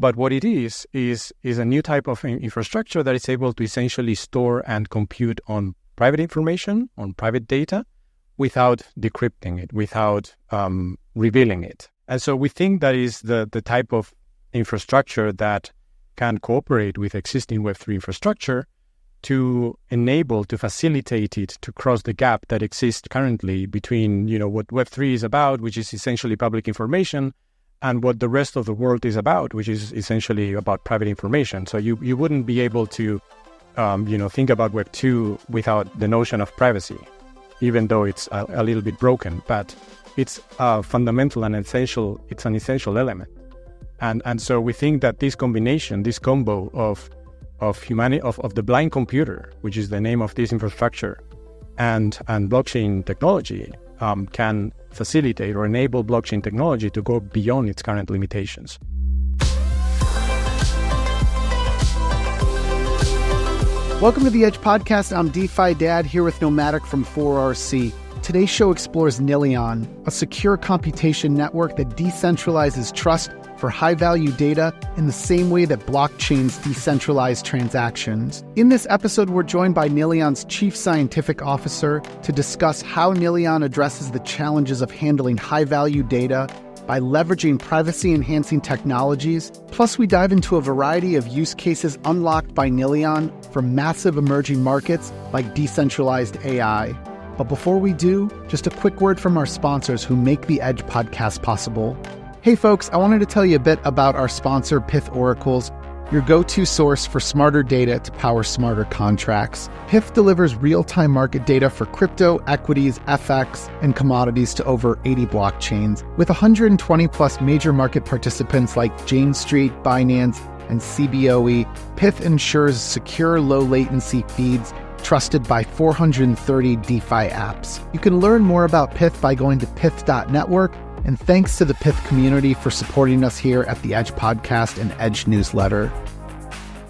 But what it is a new type of infrastructure that is able to essentially store and compute on private information, on private data, without decrypting it, without revealing it. And so we think that is the type of infrastructure that can cooperate with existing Web3 infrastructure to enable, to facilitate it to cross the gap that exists currently between, what Web3 is about, which is essentially public information, and what the rest of the world is about, which is essentially about private information. So you wouldn't be able to, think about Web2 without the notion of privacy, even though it's a little bit broken, but it's fundamental and essential. It's an essential element. And so we think that this combination, this combo of the blind computer, which is the name of this infrastructure, and blockchain technology can facilitate or enable blockchain technology to go beyond its current limitations. Welcome to the Edge Podcast. I'm DeFi Dad here with Nomadic from 4RC. Today's show explores Nillion, a secure computation network that decentralizes trust for high-value data in the same way that blockchains decentralize transactions. In this episode, we're joined by Nillion's Chief Scientific Officer to discuss how Nillion addresses the challenges of handling high-value data by leveraging privacy-enhancing technologies. Plus, we dive into a variety of use cases unlocked by Nillion for massive emerging markets like decentralized AI. But before we do, just a quick word from our sponsors who make the Edge podcast possible. Hey folks, I wanted to tell you a bit about our sponsor, PYTH Oracles, your go-to source for smarter data to power smarter contracts. PYTH delivers real-time market data for crypto, equities, FX, and commodities to over 80 blockchains. With 120 plus major market participants like Jane Street, Binance, and CBOE, PYTH ensures secure, low-latency feeds trusted by 430 DeFi apps. You can learn more about PYTH by going to pyth.network. And thanks to the PYTH community for supporting us here at the Edge Podcast and Edge Newsletter.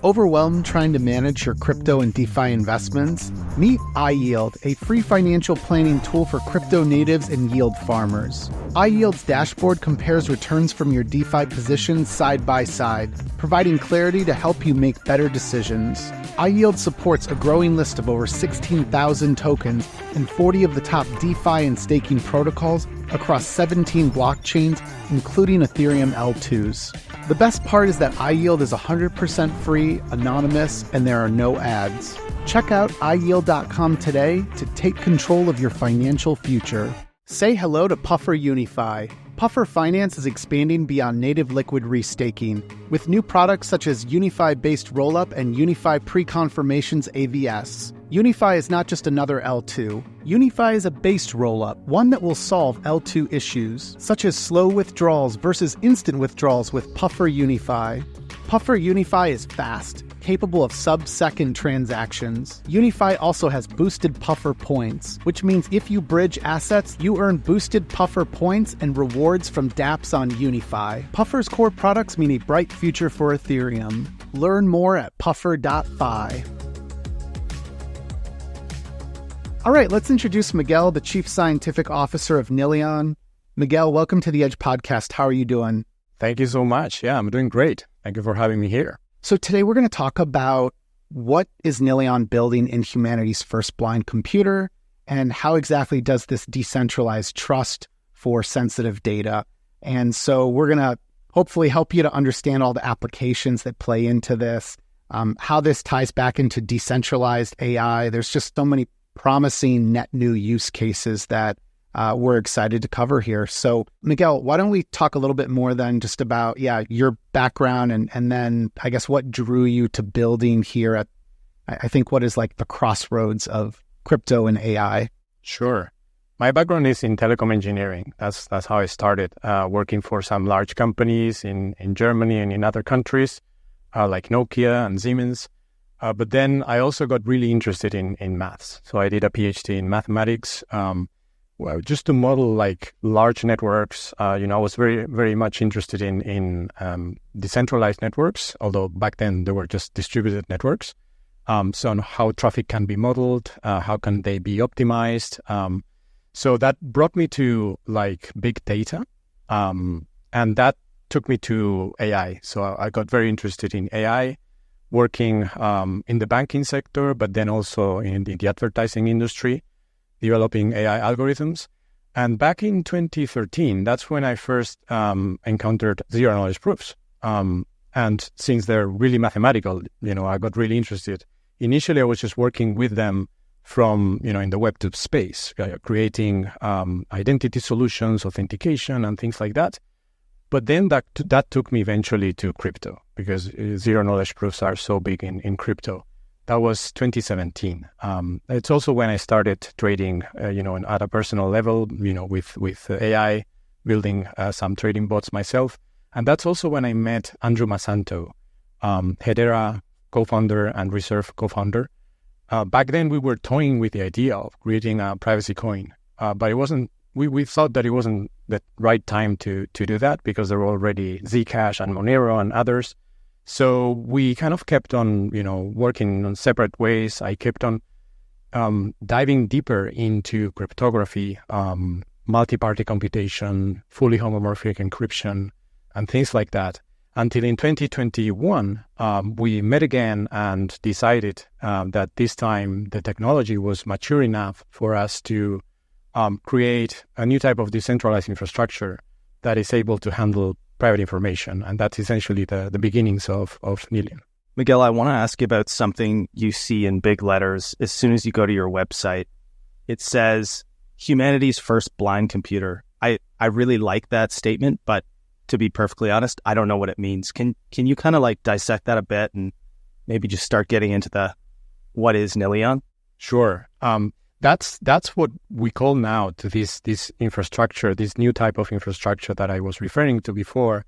Overwhelmed trying to manage your crypto and DeFi investments? Meet iYield, a free financial planning tool for crypto natives and yield farmers. iYield's dashboard compares returns from your DeFi positions side by side, providing clarity to help you make better decisions. iYield supports a growing list of over 16,000 tokens and 40 of the top DeFi and staking protocols across 17 blockchains, including Ethereum L2s. The best part is that iYield is 100% free, anonymous, and there are no ads. Check out iYield.com today to take control of your financial future. Say hello to Puffer Unify. Puffer Finance is expanding beyond native liquid restaking with new products such as Unify-based rollup and Unify pre-confirmations AVS. Unify is not just another L2. Unify is a based rollup, one that will solve L2 issues, such as slow withdrawals versus instant withdrawals with Puffer Unify. Puffer Unify is fast, capable of sub-second transactions. Unify also has boosted Puffer points, which means if you bridge assets, you earn boosted Puffer points and rewards from dApps on Unify. Puffer's core products mean a bright future for Ethereum. Learn more at puffer.fi. All right, let's introduce Miguel, the Chief Scientific Officer of Nillion. Miguel, welcome to the Edge Podcast. How are you doing? Thank you so much. Yeah, I'm doing great. Thank you for having me here. So today we're going to talk about what is Nillion building in humanity's first blind computer and how exactly does this decentralized trust for sensitive data. And so we're going to hopefully help you to understand all the applications that play into this, how this ties back into decentralized AI. There's just so many promising net new use cases that we're excited to cover here. So Miguel, why don't we talk a little bit more then just about, your background and then I guess what drew you to building here at, I think what is like the crossroads of crypto and AI? Sure. My background is in telecom engineering. That's how I started working for some large companies in Germany and in other countries like Nokia and Siemens. But then I also got really interested in maths. So I did a PhD in mathematics, just to model like large networks. I was very, very much interested in decentralized networks, although back then they were just distributed networks. So on how traffic can be modeled, how can they be optimized. So that brought me to like big data. And that took me to AI. So I got very interested in AI, working in the banking sector, but then also in the advertising industry, developing AI algorithms. And back in 2013, that's when I first encountered zero-knowledge proofs. And since they're really mathematical, I got really interested. Initially, I was just working with them from, in the Web2 space, creating identity solutions, authentication, and things like that. But then that took me eventually to crypto, because zero-knowledge proofs are so big in crypto. That was 2017. It's also when I started trading, at a personal level, with AI, building some trading bots myself. And that's also when I met Andrew Masanto, Hedera co-founder and Reserve co-founder. Back then, we were toying with the idea of creating a privacy coin, but it wasn't. We thought that it wasn't the right time to do that, because there were already Zcash and Monero and others. So we kind of kept on, working on separate ways. I kept on diving deeper into cryptography, multi-party computation, fully homomorphic encryption, and things like that. Until in 2021, we met again and decided that this time the technology was mature enough for us to create a new type of decentralized infrastructure that is able to handle private information. And that's essentially the beginnings of Nillion. Miguel, I want to ask you about something you see in big letters as soon as you go to your website. It says, humanity's first blind computer. I really like that statement, but to be perfectly honest, I don't know what it means. Can you kind of dissect that a bit and maybe just start getting into what is Nillion? Sure. That's what we call now to this infrastructure, this new type of infrastructure that I was referring to before.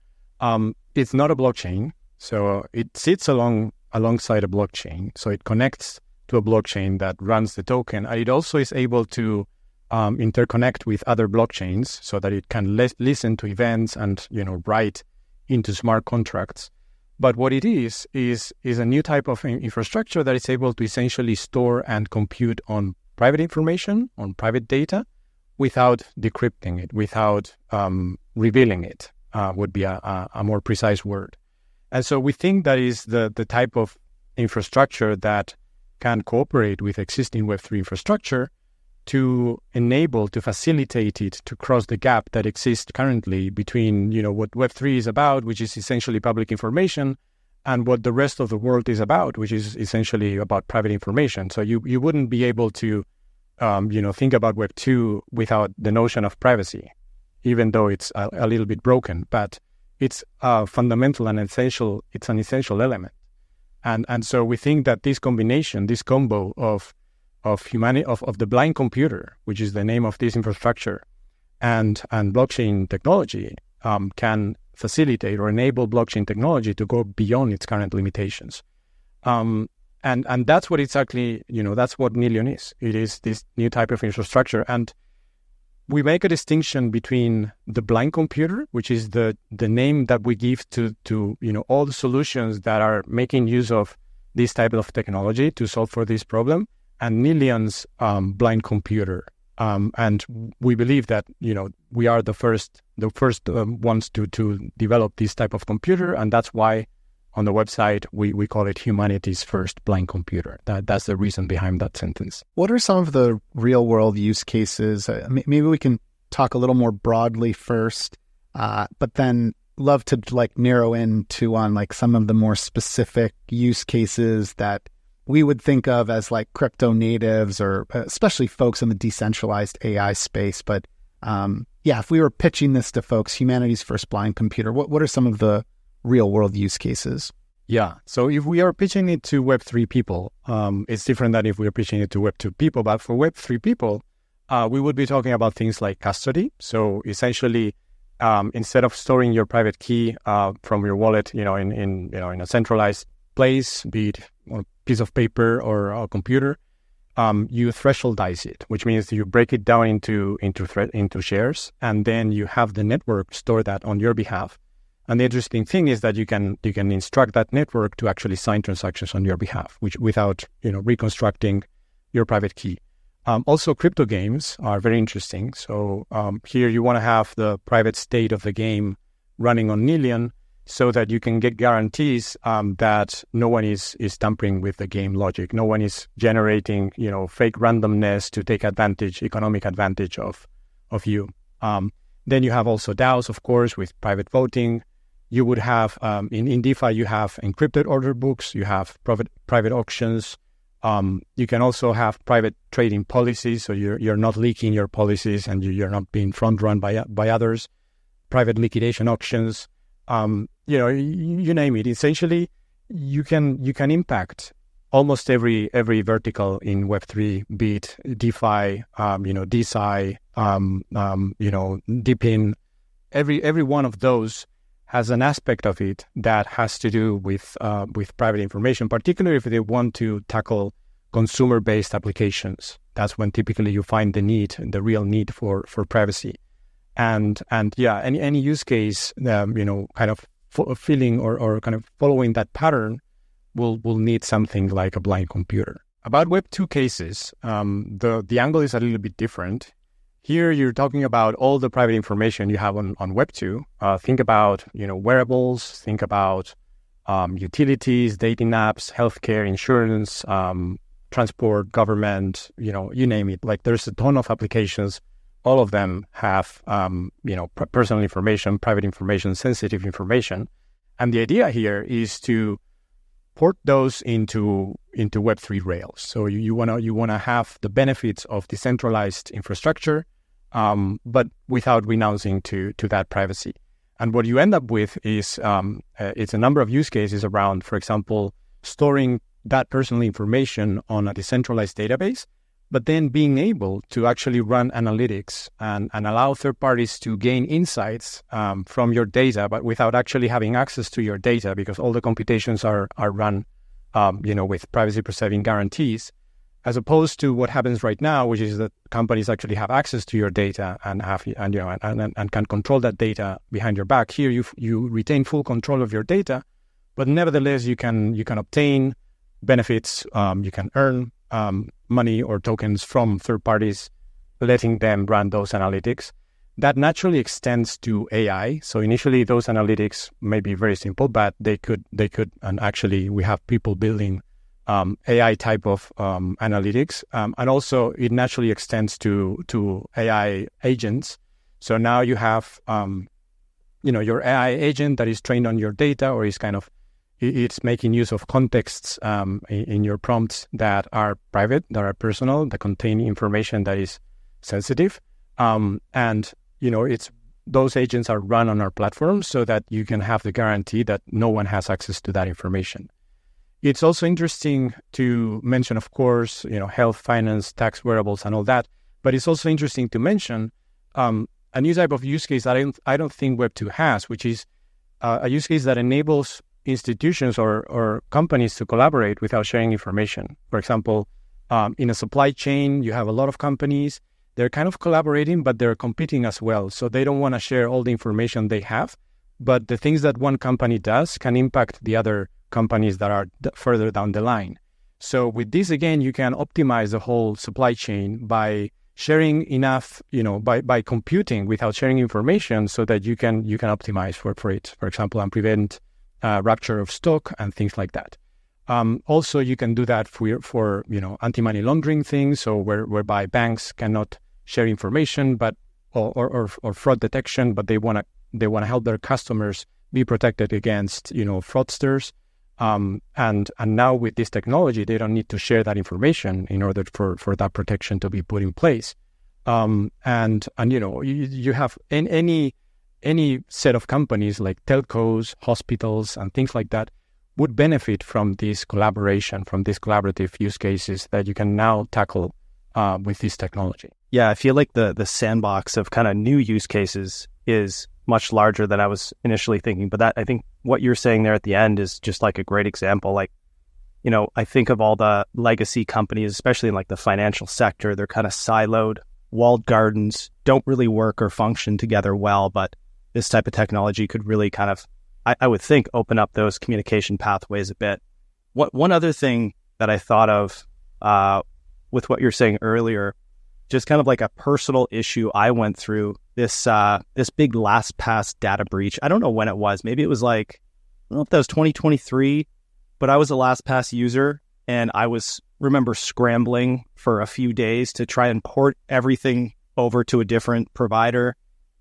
It's not a blockchain, so it sits alongside a blockchain. So it connects to a blockchain that runs the token, and it also is able to interconnect with other blockchains so that it can listen to events and write into smart contracts. But what it is a new type of infrastructure that is able to essentially store and compute on private information, on private data, without decrypting it, without revealing it, would be a more precise word. And so we think that is the type of infrastructure that can cooperate with existing Web3 infrastructure to facilitate it to cross the gap that exists currently between, what Web3 is about, which is essentially public information, and what the rest of the world is about, which is essentially about private information. So you wouldn't be able to, think about Web2 without the notion of privacy, even though it's a little bit broken, but it's fundamental and essential. It's an essential element. And so we think that this combination, this combo of the blind computer, which is the name of this infrastructure, and blockchain technology can facilitate or enable blockchain technology to go beyond its current limitations. And that's what exactly, that's what Nillion is. It is this new type of infrastructure. And we make a distinction between the blind computer, which is the name that we give to all the solutions that are making use of this type of technology to solve for this problem, and Nillion's blind computer. And we believe that, we are the first ones to develop this type of computer. And that's why on the website, we call it humanity's first blind computer. That's the reason behind that sentence. What are some of the real world use cases? Maybe we can talk a little more broadly first, but then love to narrow into on some of the more specific use cases that we would think of as crypto natives, or especially folks in the decentralized AI space. But if we were pitching this to folks, humanity's first blind computer, what are some of the real world use cases? Yeah. So if we are pitching it to Web3 people, it's different than if we are pitching it to Web2 people. But for Web3 people, we would be talking about things like custody. So essentially, instead of storing your private key from your wallet, in a centralized place, be it a piece of paper or a computer, you thresholdize it, which means you break it down into shares, and then you have the network store that on your behalf. And the interesting thing is that you can instruct that network to actually sign transactions on your behalf, which without reconstructing your private key. Also, crypto games are very interesting. So here you want to have the private state of the game running on Nillion, so that you can get guarantees that no one is tampering with the game logic. No one is generating, fake randomness to take economic advantage of you. Then you have also DAOs, of course, with private voting. You would have, in DeFi, you have encrypted order books, you have private auctions. You can also have private trading policies, so you're not leaking your policies and you're not being front run by others. Private liquidation auctions. You name it. Essentially, you can impact almost every vertical in Web3, be it DeFi, DeSci, Deepin. Every one of those has an aspect of it that has to do with private information, particularly if they want to tackle consumer-based applications. That's when typically you find the real need for privacy. And any use case, kind of filling or kind of following that pattern will need something like a blind computer. About Web2 cases, the angle is a little bit different. Here you're talking about all the private information you have on Web2. Think about wearables. Think about utilities, dating apps, healthcare, insurance, transport, government. You name it. Like there's a ton of applications. All of them have, personal information, private information, sensitive information. And the idea here is to port those into Web3 rails. So you wanna have the benefits of decentralized infrastructure, but without renouncing to that privacy. And what you end up with is it's a number of use cases around, for example, storing that personal information on a decentralized database, but then being able to actually run analytics and allow third parties to gain insights from your data, but without actually having access to your data, because all the computations are run, with privacy-preserving guarantees, as opposed to what happens right now, which is that companies actually have access to your data and can control that data behind your back. Here, you retain full control of your data, but nevertheless, you can obtain benefits. You can earn money or tokens from third parties, letting them run those analytics. That naturally extends to AI. So initially, those analytics may be very simple, but they could, and actually, we have people building AI type of analytics, and also it naturally extends to AI agents. So now you have, your AI agent that is trained on your data, or is kind of it's making use of contexts in your prompts that are private, that are personal, that contain information that is sensitive. It's those agents are run on our platform so that you can have the guarantee that no one has access to that information. It's also interesting to mention, of course, health, finance, tax, wearables, and all that. But it's also interesting to mention a new type of use case that I don't think Web2 has, which is a use case that enables institutions or companies to collaborate without sharing information. For example, in a supply chain, you have a lot of companies. They're kind of collaborating, but they're competing as well. So they don't want to share all the information they have. But the things that one company does can impact the other companies that are further down the line. So with this, again, you can optimize the whole supply chain by sharing enough, by computing without sharing information, so that you can optimize for it, for example, and prevent rupture of stock and things like that. Also, you can do that for anti-money laundering things, so whereby banks cannot share information, but or fraud detection, but they want to help their customers be protected against fraudsters. And now with this technology, they don't need to share that information in order for that protection to be put in place. You have any set of companies like telcos, hospitals, and things like that would benefit from this collaboration, from these collaborative use cases that you can now tackle with this technology. Yeah, I feel like the sandbox of kind of new use cases is much larger than I was initially thinking. But I think what you're saying there at the end is just like a great example. Like, I think of all the legacy companies, especially in like the financial sector, they're kind of siloed, walled gardens, don't really work or function together well. But this type of technology could really kind of, I would think, open up those communication pathways a bit. One other thing that I thought of with what you're saying earlier, just kind of like a personal issue I went through. This big Lastpass data breach. I don't know when it was. Maybe it was like, I don't know if that was 2023, but I was a Lastpass user and I remember scrambling for a few days to try and port everything over to a different provider.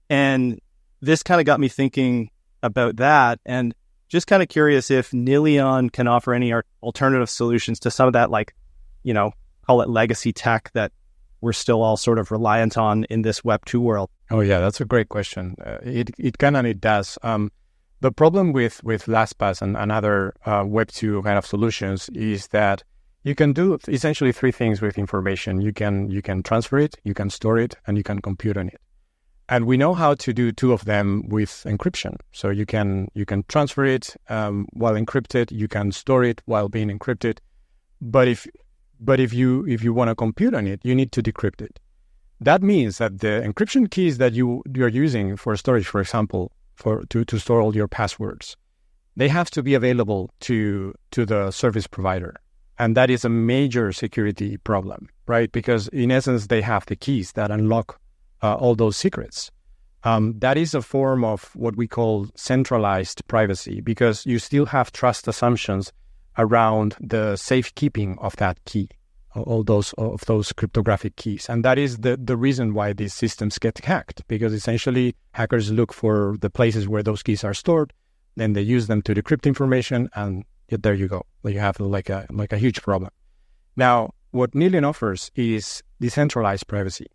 And this kind of got me thinking about that, and just kind of curious if Nillion can offer any alternative solutions to some of that, like, call it legacy tech that we're still all sort of reliant on in this Web2 world. Oh yeah, that's a great question. It can and it does. The problem with Lastpass and other Web2 kind of solutions is that you can do essentially three things with information. You can transfer it, you can store it, and you can compute on it. And we know how to do two of them with encryption. So you can transfer it while encrypted, you can store it while being encrypted. But if you want to compute on it, you need to decrypt it. That means that the encryption keys that you're using for storage, for example, to store all your passwords, they have to be available to the service provider. And that is a major security problem, right? Because in essence, they have the keys that unlock all those secrets. That is a form of what we call centralized privacy, because you still have trust assumptions around the safekeeping of that key, all those cryptographic keys. And that is the reason why these systems get hacked, because essentially hackers look for the places where those keys are stored, then they use them to decrypt information, and there you go. You have like a huge problem. Now, what Nillion offers is decentralized privacy,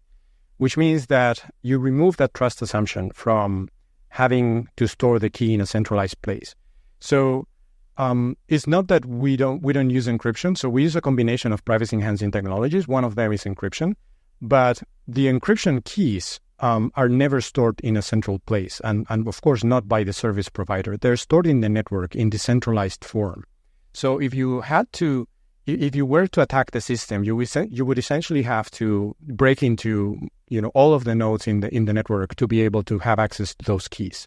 which means that you remove that trust assumption from having to store the key in a centralized place. So it's not that we don't use encryption. So we use a combination of privacy-enhancing technologies. One of them is encryption, but the encryption keys are never stored in a central place, and of course not by the service provider. They're stored in the network in decentralized form. So if you were to attack the system, you would essentially have to break into all of the nodes in the network to be able to have access to those keys.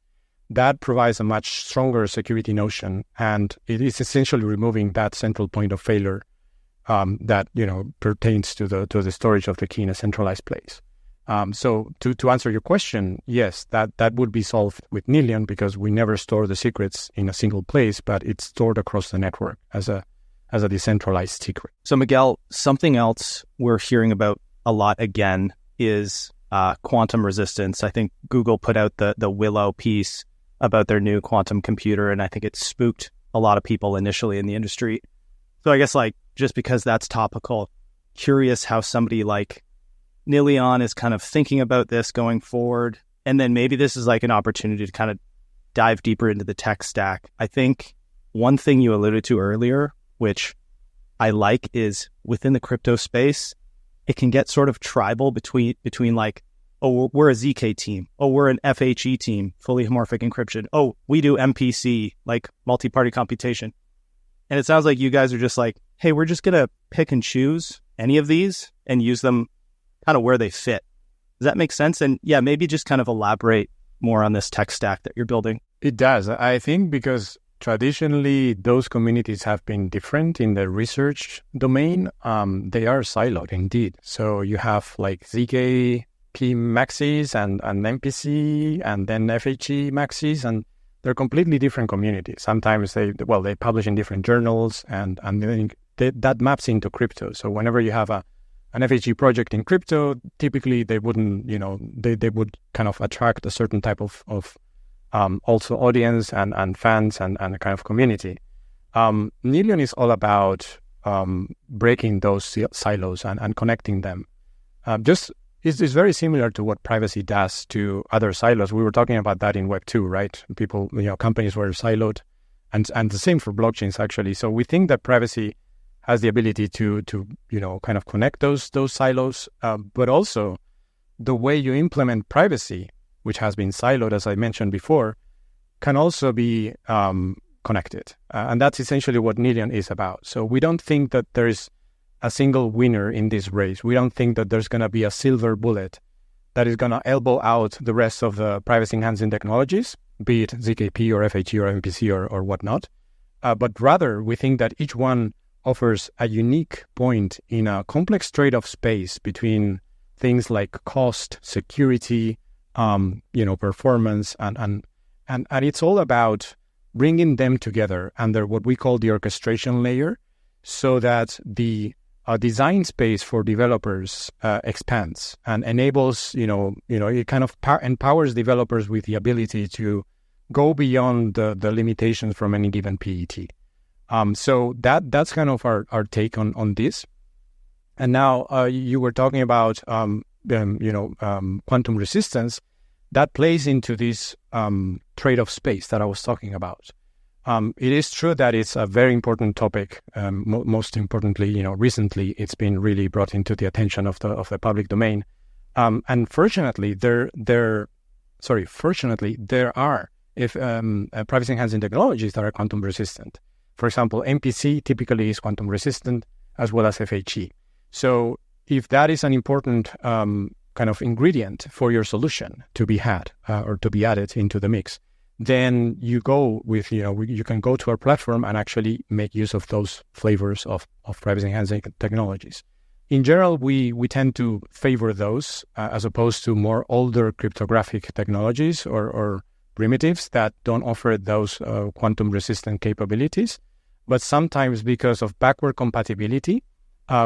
That provides a much stronger security notion, and it is essentially removing that central point of failure that pertains to the storage of the key in a centralized place. So to answer your question, yes, that would be solved with Nillion, because we never store the secrets in a single place, but it's stored across the network as a decentralized secret. So Miguel, something else we're hearing about a lot again is quantum resistance. I think Google put out the Willow piece about their new quantum computer, and I think it spooked a lot of people initially in the industry. So I guess just because that's topical, curious how somebody like Nillion is kind of thinking about this going forward. And then maybe this is like an opportunity to kind of dive deeper into the tech stack. I think one thing you alluded to earlier, which I like, is within the crypto space, it can get sort of tribal between like, oh, we're a ZK team. Oh, we're an FHE team, fully homomorphic encryption. Oh, we do MPC, like multi-party computation. And it sounds like you guys are just like, hey, we're just going to pick and choose any of these and use them kind of where they fit. Does that make sense? And yeah, maybe just kind of elaborate more on this tech stack that you're building. It does. I think because traditionally those communities have been different in the research domain. They are siloed indeed. So you have like ZK P maxis and MPC and then FHE maxis, and they're completely different communities. Sometimes they publish in different journals, and then that maps into crypto. So whenever you have an FHE project in crypto, typically they wouldn't, they would kind of attract a certain type of also audience and fans and a kind of community. Nillion is all about breaking those silos and connecting them. It's very similar to what privacy does to other silos. We were talking about that in Web2, right? People, companies were siloed, and the same for blockchains actually. So we think that privacy has the ability to kind of connect those silos, but also the way you implement privacy, which has been siloed, as I mentioned before, can also be connected. And that's essentially what Nillion is about. So we don't think that there is a single winner in this race. We don't think that there's going to be a silver bullet that is going to elbow out the rest of the privacy-enhancing technologies, be it ZKP or FHE or MPC or whatnot. But rather, we think that each one offers a unique point in a complex trade-off space between things like cost, security, performance, and it's all about bringing them together under what we call the orchestration layer, so that the design space for developers expands and enables, it kind of empowers developers with the ability to go beyond the limitations from any given PET. So that's kind of our take on this. And now you were talking about quantum resistance. That plays into this trade-off space that I was talking about. It is true that it's a very important topic. Most importantly, recently it's been really brought into the attention of the public domain. And fortunately, there are privacy enhancing technologies that are quantum resistant. For example, MPC typically is quantum resistant, as well as FHE. So if that is an important kind of ingredient for your solution to be had or to be added into the mix, then you go with, you can go to our platform and actually make use of those flavors of privacy enhancing technologies. In general, we tend to favor those as opposed to more older cryptographic technologies or primitives that don't offer those quantum resistant capabilities. But sometimes because of backward compatibility,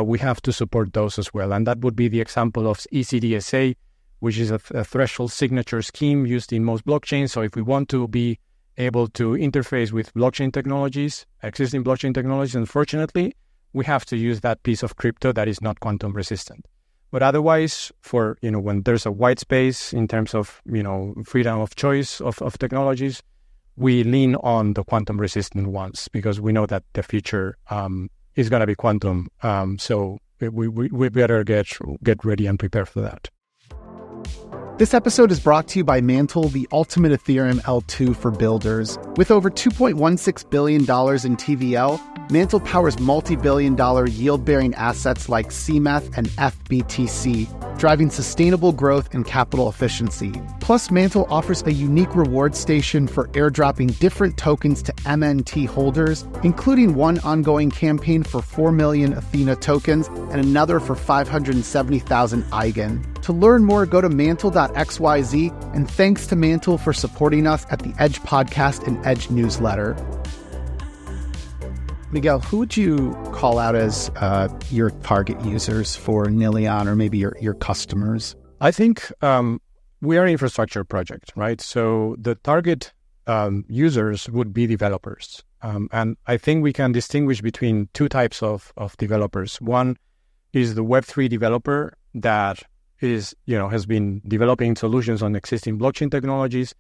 we have to support those as well. And that would be the example of ECDSA, which is a threshold signature scheme used in most blockchains. So if we want to be able to interface with blockchain technologies, existing blockchain technologies, unfortunately, we have to use that piece of crypto that is not quantum resistant. But otherwise, for, when there's a white space in terms of, freedom of choice of technologies, we lean on the quantum resistant ones because we know that the future is going to be quantum. So we better get ready and prepare for that. This episode is brought to you by Mantle, the ultimate Ethereum L2 for builders. With over $2.16 billion in TVL, Mantle powers multi-billion-dollar yield-bearing assets like CMETH and FBTC, driving sustainable growth and capital efficiency. Plus, Mantle offers a unique reward station for airdropping different tokens to MNT holders, including one ongoing campaign for 4 million Athena tokens and another for 570,000 Eigen. To learn more, go to mantle.xyz, and thanks to Mantle for supporting us at the Edge Podcast and Edge newsletter. Miguel, who would you call out as your target users for Nillion, or maybe your customers? I think we are an infrastructure project, right? So the target users would be developers. And I think we can distinguish between two types of developers. One is the Web3 developer that is, has been developing solutions on existing blockchain technologies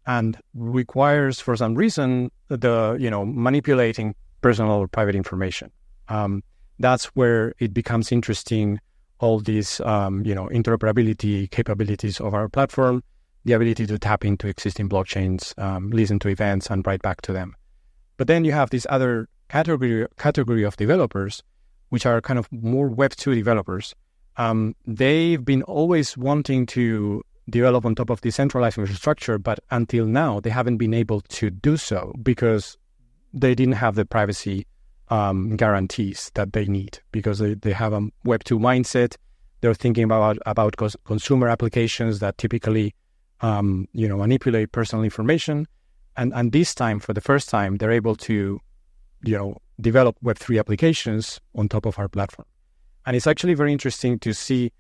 and requires, for some reason, manipulating personal or private information. That's where it becomes interesting, all these, interoperability capabilities of our platform, the ability to tap into existing blockchains, listen to events and write back to them. But then you have this other category of developers, which are kind of more Web2 developers. They've been always wanting to develop on top of decentralized infrastructure, but until now, they haven't been able to do so because they didn't have the privacy guarantees that they need, because they have a Web2 mindset. They're thinking about consumer applications that typically, manipulate personal information. And this time, for the first time, they're able to, develop Web3 applications on top of our platform. And it's actually very interesting to see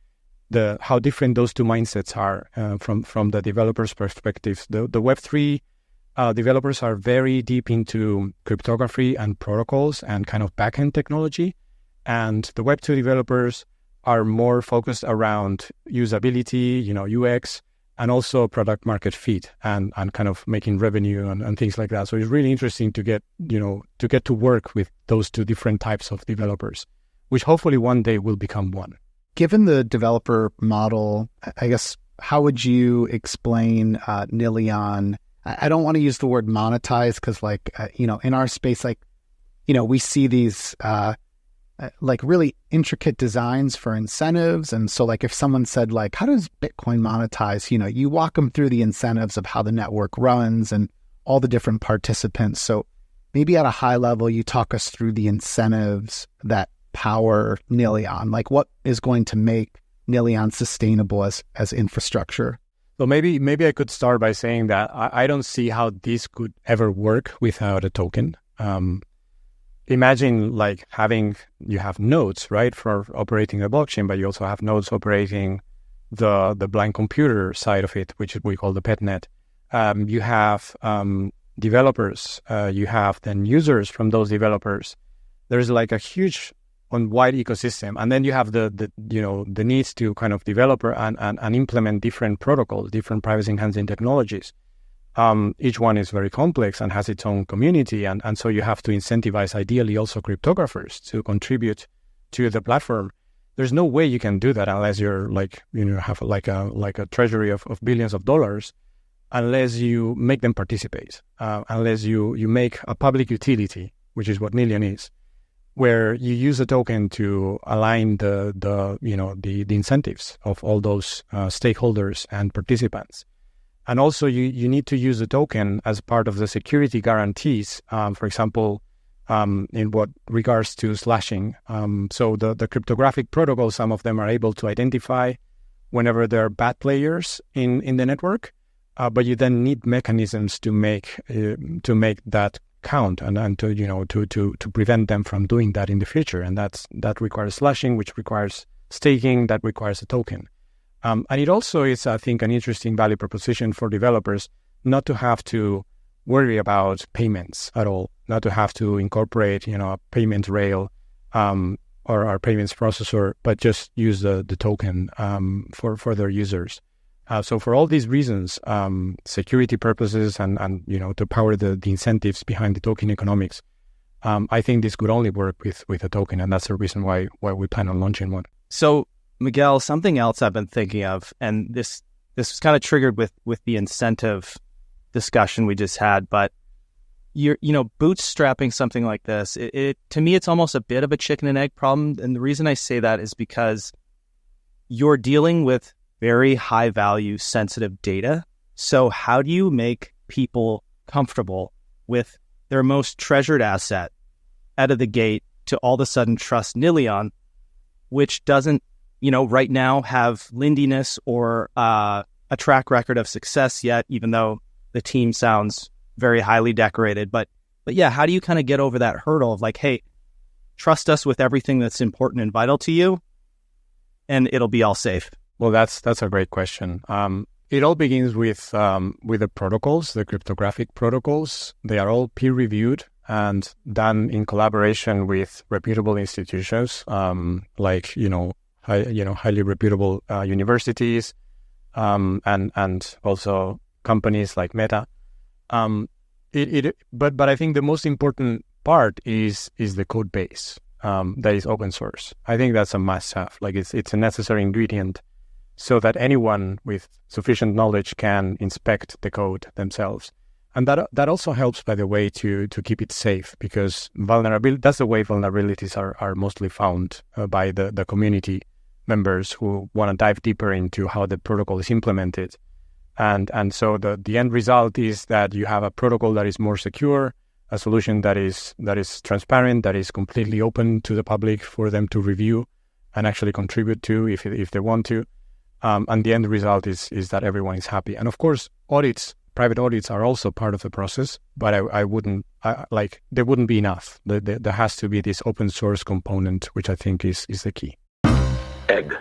how different those two mindsets are from the developers' perspectives. The Web3 developers are very deep into cryptography and protocols and kind of backend technology. And the Web2 developers are more focused around usability, UX, and also product market fit and kind of making revenue and things like that. So it's really interesting to get to work with those two different types of developers, which hopefully one day will become one. Given the developer model, I guess, how would you explain Nillion? I don't want to use the word monetize because, in our space, we see these really intricate designs for incentives. And so, if someone said, how does Bitcoin monetize? You walk them through the incentives of how the network runs and all the different participants. So maybe at a high level, you talk us through the incentives that power Nillion. What is going to make Nillion sustainable as infrastructure? So maybe I could start by saying that I don't see how this could ever work without a token. Imagine like you have nodes, right, for operating a blockchain, but you also have nodes operating the blind computer side of it, which we call the PETnet. You have developers, you have then users from those developers. There's like a huge on wide ecosystem, and then you have the needs to kind of develop and implement different protocols, different privacy enhancing technologies. Each one is very complex and has its own community, and so you have to incentivize ideally also cryptographers to contribute to the platform. There's no way you can do that unless you're have like a treasury of billions of dollars, unless you make them participate, unless you make a public utility, which is what Nillion is, where you use a token to align the incentives of all those stakeholders and participants. And also you need to use the token as part of the security guarantees, for example, in what regards to slashing. So the cryptographic protocols, some of them are able to identify whenever there are bad players in the network, but you then need mechanisms to make that count and to prevent them from doing that in the future. And that requires slashing, which requires staking, that requires a token. And it also is, I think, an interesting value proposition for developers not to have to worry about payments at all, not to have to incorporate, a payment rail or our payments processor, but just use the token for their users. So for all these reasons, security purposes and to power the incentives behind the token economics, I think this could only work with a token, and that's the reason why we plan on launching one. So Miguel, something else I've been thinking of, and this was kind of triggered with the incentive discussion we just had, but bootstrapping something like this, it to me, it's almost a bit of a chicken and egg problem. And the reason I say that is because you're dealing with very high value sensitive data. So how do you make people comfortable with their most treasured asset out of the gate to all of a sudden trust Nillion, which doesn't, right now have lindiness or a track record of success yet, even though the team sounds very highly decorated. But yeah, how do you kind of get over that hurdle of like, hey, trust us with everything that's important and vital to you, and it'll be all safe? Well, that's a great question. It all begins with the protocols, the cryptographic protocols. They are all peer-reviewed and done in collaboration with reputable institutions, highly reputable universities, and also companies like Meta. But I think the most important part is the code base that is open source. I think that's a must-have. Like it's a necessary ingredient so that anyone with sufficient knowledge can inspect the code themselves. And that also helps, by the way, to keep it safe, because that's the way vulnerabilities are mostly found by the community members who want to dive deeper into how the protocol is implemented. And so the end result is that you have a protocol that is more secure, a solution that is transparent, that is completely open to the public for them to review and actually contribute to if they want to. And the end result is that everyone is happy. And of course, private audits are also part of the process, but there wouldn't be enough. There has to be this open source component, which I think is the key. Egg,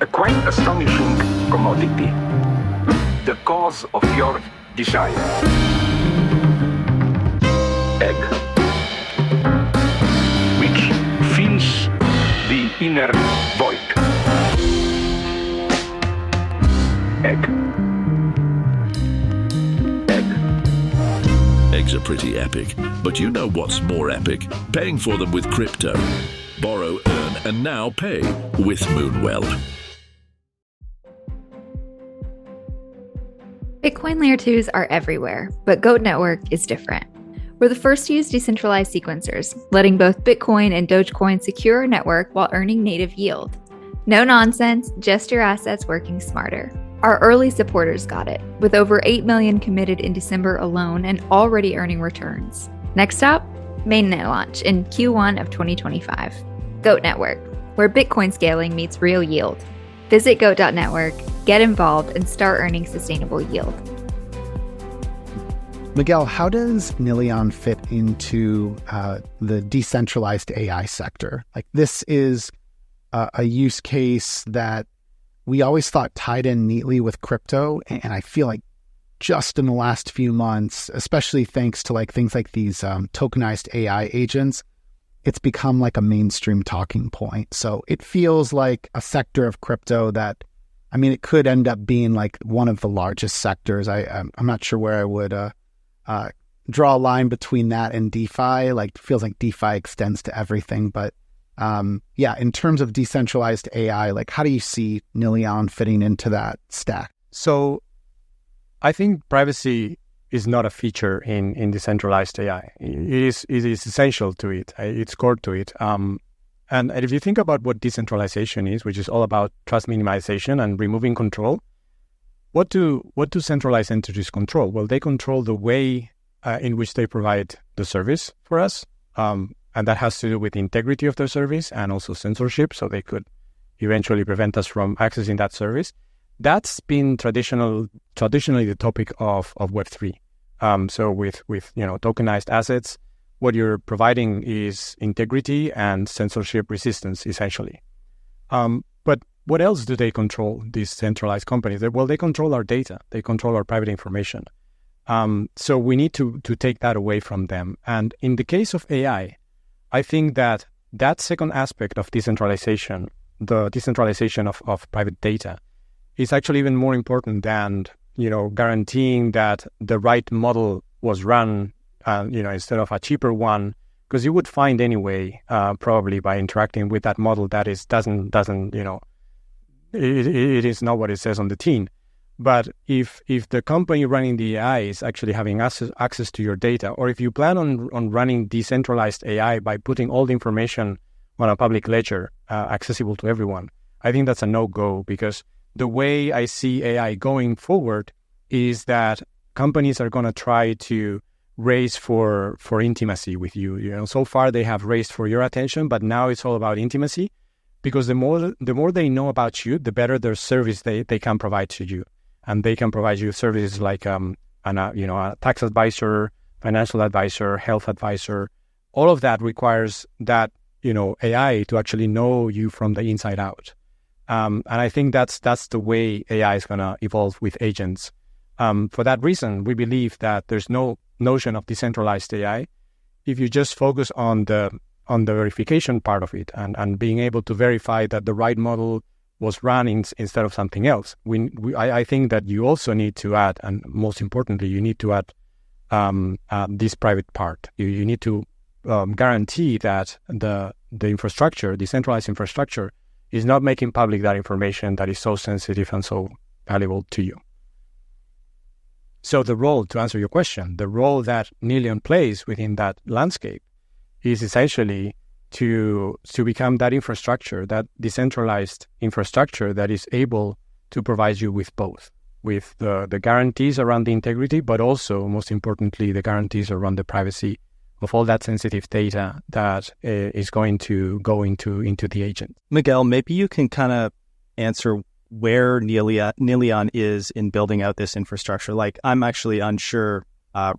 a quite astonishing commodity, the cause of your desire. Egg, which fills the inner void. Egg. Eggs are pretty epic, but you know what's more epic? Paying for them with crypto. Borrow, earn, and now pay with Moonwell. Bitcoin Layer 2s are everywhere, but Goat Network is different. We're the first to use decentralized sequencers, letting both Bitcoin and Dogecoin secure our network while earning native yield. No nonsense, just your assets working smarter. Our early supporters got it, with over 8 million committed in December alone and already earning returns. Next up, mainnet launch in Q1 of 2025. Goat Network, where Bitcoin scaling meets real yield. Visit goat.network, get involved, and start earning sustainable yield. Miguel, how does Nillion fit into the decentralized AI sector? Like, this is a use case that we always thought tied in neatly with crypto. And I feel like just in the last few months, especially thanks to like things like these tokenized AI agents, it's become like a mainstream talking point. So it feels like a sector of crypto that, I mean, it could end up being like one of the largest sectors. I'm not sure where I would draw a line between that and DeFi. Like, it feels like DeFi extends to everything. But in terms of decentralized AI, like, how do you see Nillion fitting into that stack? So I think privacy is not a feature in decentralized AI. It is essential to it. It's core to it. And if you think about what decentralization is, which is all about trust minimization and removing control, what do centralized entities control? Well, they control the way in which they provide the service for us. And that has to do with the integrity of their service and also censorship, so they could eventually prevent us from accessing that service. That's been traditionally the topic of Web3. So with tokenized assets, what you're providing is integrity and censorship resistance, essentially. But what else do they control, these centralized companies? Well, they control our data. They control our private information. So we need to take that away from them. And in the case of AI, I think that second aspect of decentralization, the decentralization of private data, is actually even more important than, guaranteeing that the right model was run, instead of a cheaper one, because you would find anyway, probably by interacting with that model that it is not what it says on the tin. But if the company running the AI is actually having access to your data, or if you plan on running decentralized AI by putting all the information on a public ledger, accessible to everyone, I think that's a no-go, because the way I see AI going forward is that companies are going to try to race for intimacy with you. So far they have raced for your attention, but now it's all about intimacy, because the more they know about you, the better their service they can provide to you. And they can provide you services like a tax advisor, financial advisor, health advisor. All of that requires that AI to actually know you from the inside out. And I think that's the way AI is going to evolve with agents. For that reason, we believe that there's no notion of decentralized AI if you just focus on the verification part of it and being able to verify that the right model was run instead of something else. I think that you also need to add, and most importantly, you need to add this private part. You need to guarantee that the infrastructure, decentralized infrastructure, is not making public that information that is so sensitive and so valuable to you. So to answer your question, the role that Nillion plays within that landscape is essentially to become that infrastructure, that decentralized infrastructure that is able to provide you with both, with the guarantees around the integrity, but also, most importantly, the guarantees around the privacy of all that sensitive data that is going to go into the agent. Miguel, maybe you can kind of answer where Nillion is in building out this infrastructure. Like, I'm actually unsure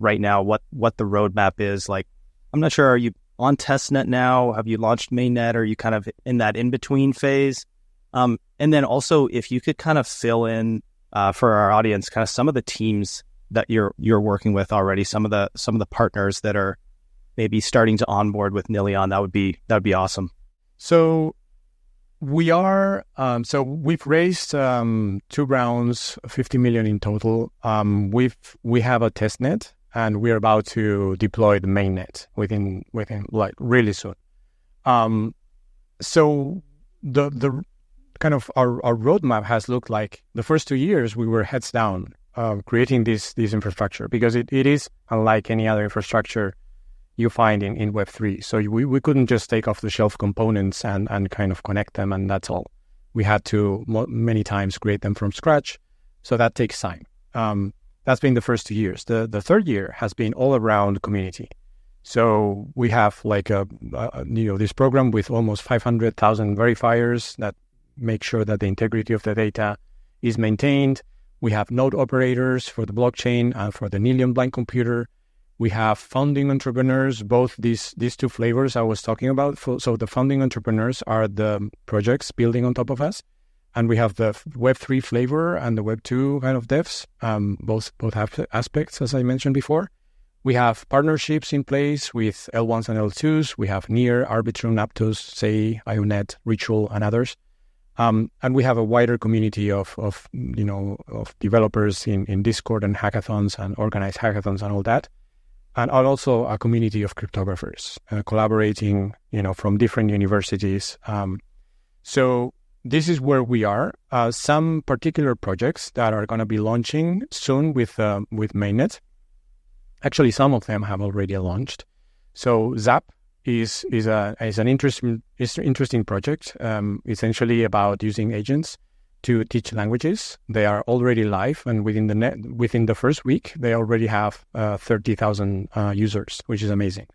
right now what the roadmap is. Like, I'm not sure, are you on testnet now? Have you launched mainnet? Are you kind of in that in-between phase? And then also, if you could kind of fill in for our audience, kind of some of the teams that you're working with already, some of the partners that are maybe starting to onboard with Nillion, that would be awesome. So we are, we've raised 2 rounds, 50 million in total. We have a testnet, and we're about to deploy the mainnet within like really soon. So the kind of our roadmap has looked like the first 2 years we were heads down creating this infrastructure, because it is unlike any other infrastructure you find in Web3. So we couldn't just take off the shelf components and kind of connect them, and that's all. We had to many times create them from scratch. So that takes time. That's been the first 2 years. The third year has been all around community. So we have like this program with almost 500,000 verifiers that make sure that the integrity of the data is maintained. We have node operators for the blockchain and for the Nillion blind computer. We have founding entrepreneurs, both these two flavors I was talking about. So the founding entrepreneurs are the projects building on top of us. And we have the Web3 flavor and the Web2 kind of devs, both have aspects, as I mentioned before. We have partnerships in place with L1s and L2s. We have Near, Arbitrum, Aptos, Say, IONET, Ritual, and others. And we have a wider community of developers in Discord and hackathons and organized hackathons and all that. And also a community of cryptographers collaborating, from different universities. So this is where we are. Some particular projects that are going to be launching soon with Mainnet. Actually, some of them have already launched. So Zap is an interesting project, essentially about using agents to teach languages. They are already live, and within the first week, they already have 30,000 users, which is amazing.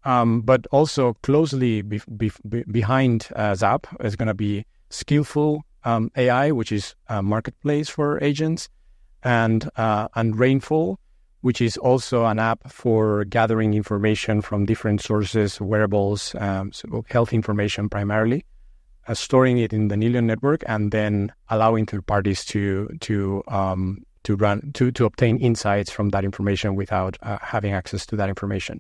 But also closely behind Zap is going to be Skillful AI, which is a marketplace for agents, and Rainfall, which is also an app for gathering information from different sources, wearables, so health information primarily, storing it in the Nillion network, and then allowing third parties to obtain insights from that information without having access to that information.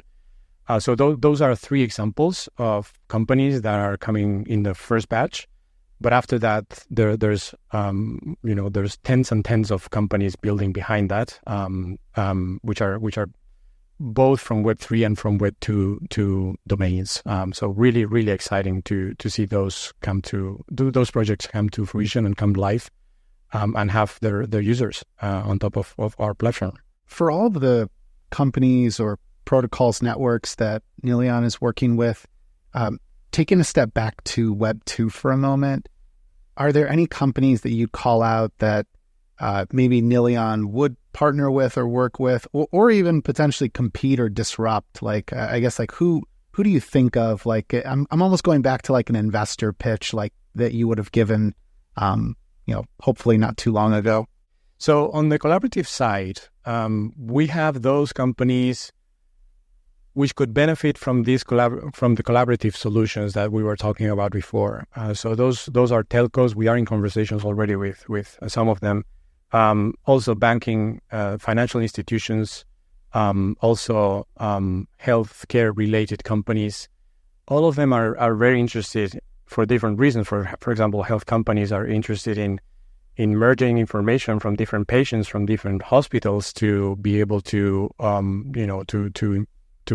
So those are three examples of companies that are coming in the first batch. But after that, there's tens and tens of companies building behind that, which are both from Web3 and from Web2 domains. So really, really exciting to see those projects come to fruition and come live, and have their users on top of our platform. For all of the companies or protocols networks that Nillion is working with, taking a step back to Web2 for a moment, are there any companies that you'd call out that maybe Nillion would partner with or work with, or even potentially compete or disrupt? Like, I guess, like who do you think of? Like, I'm almost going back to like an investor pitch, like that you would have given, hopefully not too long ago. So on the collaborative side, we have those companies which could benefit from the collaborative solutions that we were talking about before. So those are telcos. We are in conversations already with some of them. Also banking, financial institutions, also healthcare related companies. All of them are very interested for different reasons. For example, health companies are interested in merging information from different patients from different hospitals to be able to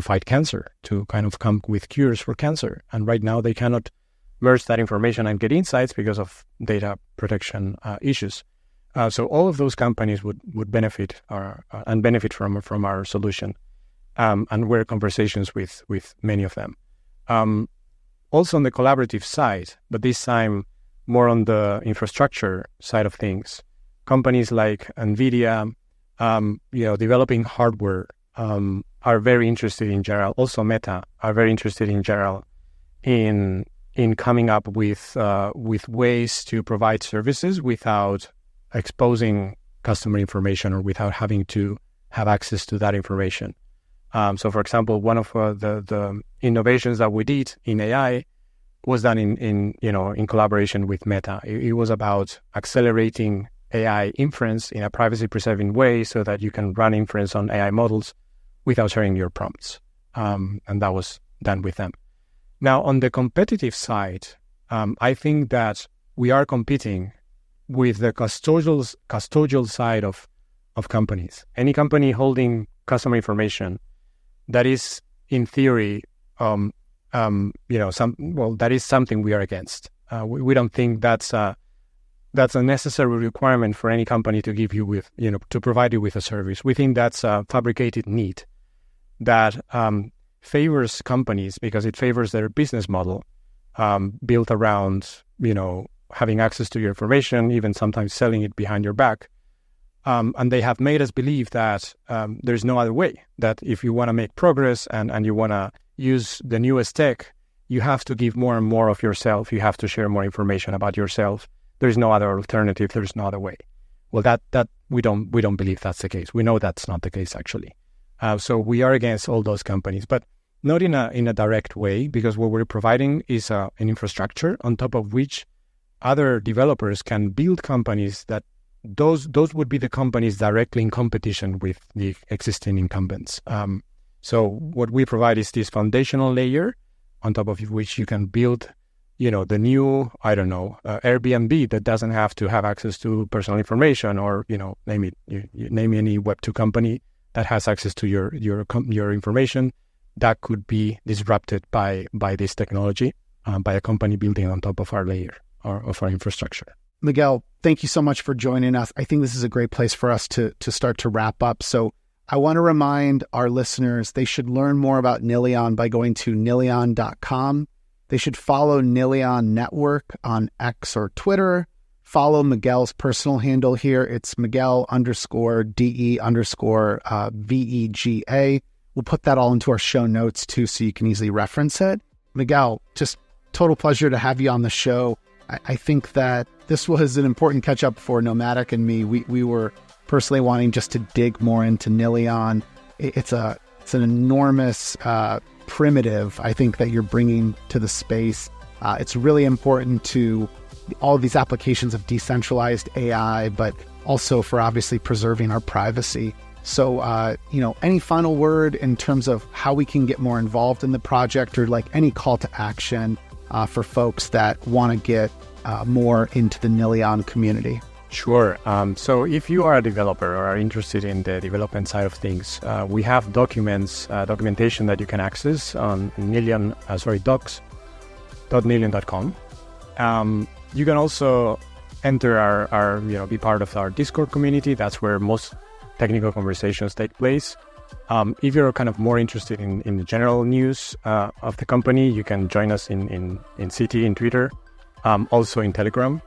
fight cancer, to kind of come with cures for cancer. And right now they cannot merge that information and get insights because of data protection issues. So all of those companies would benefit from our solution. And we're in conversations with many of them. Also on the collaborative side, but this time more on the infrastructure side of things, companies like NVIDIA, developing hardware, are very interested in general. Also, Meta are very interested in general in coming up with ways to provide services without exposing customer information or without having to have access to that information. So, for example, one of the innovations that we did in AI was done in collaboration with Meta. It was about accelerating AI inference in a privacy-preserving way so that you can run inference on AI models without sharing your prompts. And that was done with them. Now, on the competitive side, I think that we are competing with the custodial side of companies. Any company holding customer information that is, in theory, that is something we are against. We don't think that's a necessary requirement for any company to give you with, to provide you with a service. We think that's a fabricated need that favors companies because it favors their business model, built around, having access to your information, even sometimes selling it behind your back. And they have made us believe that there's no other way, that if you want to make progress and you want to use the newest tech, you have to give more and more of yourself. You have to share more information about yourself. There is no other alternative. There is no other way. Well, that we don't believe that's the case. We know that's not the case, actually. So we are against all those companies, but not in a direct way, because what we're providing is an infrastructure on top of which other developers can build companies that those would be the companies directly in competition with the existing incumbents. So what we provide is this foundational layer on top of which you can build, the new, Airbnb that doesn't have to have access to personal information, or, name it, you name any Web2 company that has access to your information that could be disrupted by this technology, by a company building on top of our layer or of our infrastructure. Miguel, thank you so much for joining us. I think this is a great place for us to start to wrap up. So I want to remind our listeners they should learn more about Nillion by going to nillion.com. They should follow Nillion Network on X or Twitter. Follow Miguel's personal handle here. It's Miguel_DE_VEGA. We'll put that all into our show notes too, so you can easily reference it. Miguel, just total pleasure to have you on the show. I think that this was an important catch up for Nomadic and me. We were personally wanting just to dig more into Nillion. It's an enormous primitive, I think, that you're bringing to the space. It's really important to all of these applications of decentralized AI, but also for obviously preserving our privacy. So, any final word in terms of how we can get more involved in the project, or like any call to action for folks that want to get more into the Nillion community? Sure. So if you are a developer or are interested in the development side of things, we have documentation that you can access on docs.nillion.com. You can also enter our be part of our Discord community. That's where most technical conversations take place. If you're kind of more interested in the general news of the company, you can join us in CT, in Twitter, also in Telegram.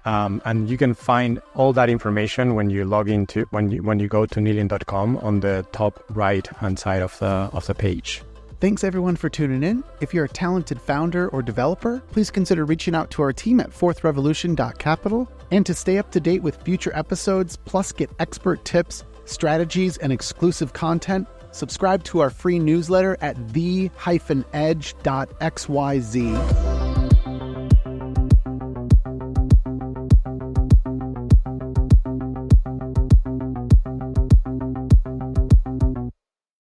And you can find all that information when you log into when you go to nillion.com on the top right hand side of the page. Thanks everyone for tuning in. If you're a talented founder or developer, please consider reaching out to our team at fourthrevolution.capital. And to stay up to date with future episodes, plus get expert tips, strategies, and exclusive content, subscribe to our free newsletter at the-edge.xyz.